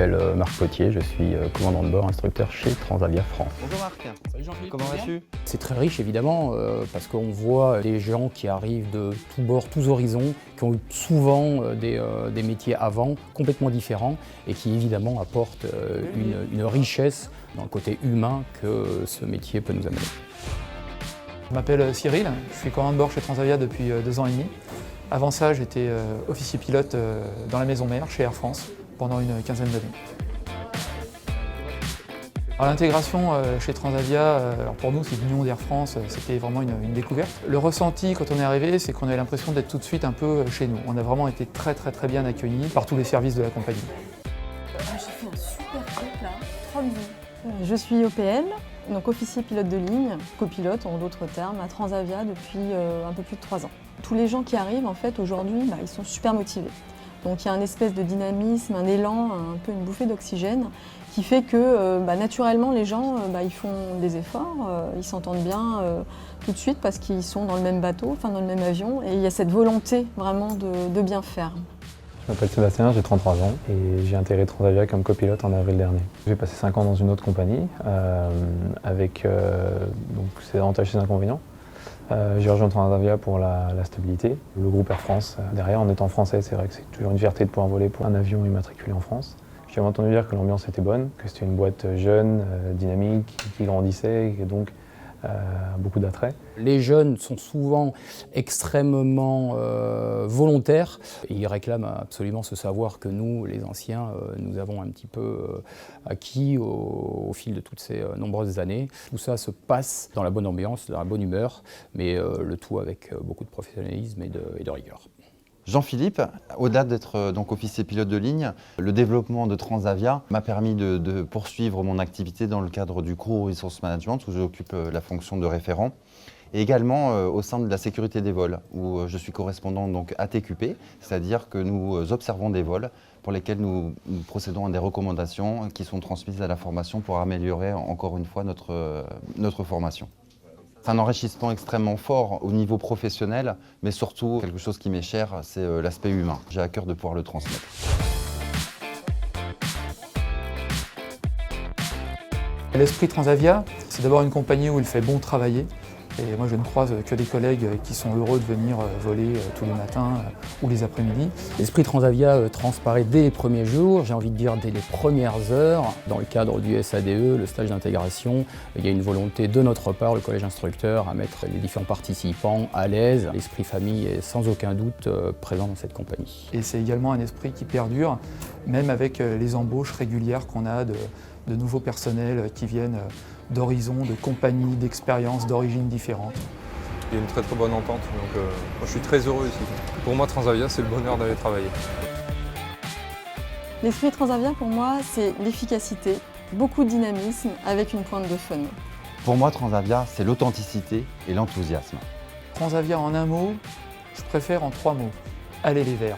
m'appelle Marc Potier, je suis commandant de bord, instructeur chez Transavia France. Bonjour Marc. Salut Jean-Philippe. Comment vas-tu? C'est très riche évidemment, parce qu'on voit des gens qui arrivent de tous bords, tous horizons, qui ont eu souvent des métiers avant, complètement différents, et qui évidemment apportent une richesse dans le côté humain que ce métier peut nous amener. Je m'appelle Cyril, je suis commandant de bord chez Transavia depuis 2 ans et demi. Avant ça, j'étais officier pilote dans la maison mère, chez Air France, pendant une quinzaine d'années. L'intégration chez Transavia, alors pour nous, c'est l'union d'Air France, c'était vraiment une découverte. Le ressenti quand on est arrivé, c'est qu'on avait l'impression d'être tout de suite un peu chez nous. On a vraiment été très bien accueillis par tous les services de la compagnie. J'ai fait un super truc là, trop bien. Je suis OPL, donc officier pilote de ligne, copilote en d'autres termes, à Transavia depuis un peu plus de 3 ans. Tous les gens qui arrivent en fait aujourd'hui, ils sont super motivés. Donc il y a un espèce de dynamisme, un élan, un peu une bouffée d'oxygène qui fait que naturellement les gens ils font des efforts, ils s'entendent bien tout de suite parce qu'ils sont dans le même bateau, enfin dans le même avion, et il y a cette volonté vraiment de bien faire. Je m'appelle Sébastien, j'ai 33 ans et j'ai intégré Transavia comme copilote en avril dernier. J'ai passé 5 ans dans une autre compagnie avec donc ses avantages et ses inconvénients. J'ai rejoint Transavia pour la stabilité. Le groupe Air France, derrière, en étant français, c'est vrai que c'est toujours une fierté de pouvoir voler pour un avion immatriculé en France. J'ai entendu dire que l'ambiance était bonne, que c'était une boîte jeune, dynamique, qui grandissait et donc beaucoup d'attrait. Les jeunes sont souvent extrêmement volontaires et ils réclament absolument ce savoir que nous, les anciens, nous avons un petit peu acquis au fil de toutes ces nombreuses années. Tout ça se passe dans la bonne ambiance, dans la bonne humeur, mais le tout avec beaucoup de professionnalisme et de rigueur. Jean-Philippe, au-delà d'être donc officier pilote de ligne, le développement de Transavia m'a permis de poursuivre mon activité dans le cadre du Crew Resource Management où j'occupe la fonction de référent. Et également au sein de la sécurité des vols, où je suis correspondant donc ATQP, c'est-à-dire que nous observons des vols pour lesquels nous procédons à des recommandations qui sont transmises à la formation pour améliorer encore une fois notre formation. C'est un enrichissement extrêmement fort au niveau professionnel, mais surtout quelque chose qui m'est cher, c'est l'aspect humain. J'ai à cœur de pouvoir le transmettre. L'esprit Transavia, c'est d'abord une compagnie où il fait bon travailler. Et moi, je ne croise que des collègues qui sont heureux de venir voler tous les matins ou les après-midi. L'esprit Transavia transparaît dès les premiers jours, j'ai envie de dire dès les premières heures. Dans le cadre du SADE, le stage d'intégration, il y a une volonté de notre part, le collège instructeur, à mettre les différents participants à l'aise. L'esprit famille est sans aucun doute présent dans cette compagnie. Et c'est également un esprit qui perdure, même avec les embauches régulières qu'on a de nouveaux personnels qui viennent d'horizons, de compagnies, d'expériences, d'origines différentes. Il y a une très bonne entente, donc moi, je suis très heureux ici. Pour moi, Transavia, c'est le bonheur d'aller travailler. L'esprit Transavia pour moi, c'est l'efficacité, beaucoup de dynamisme avec une pointe de fun. Pour moi, Transavia, c'est l'authenticité et l'enthousiasme. Transavia en un mot, je préfère en 3 mots. Allez les Verts.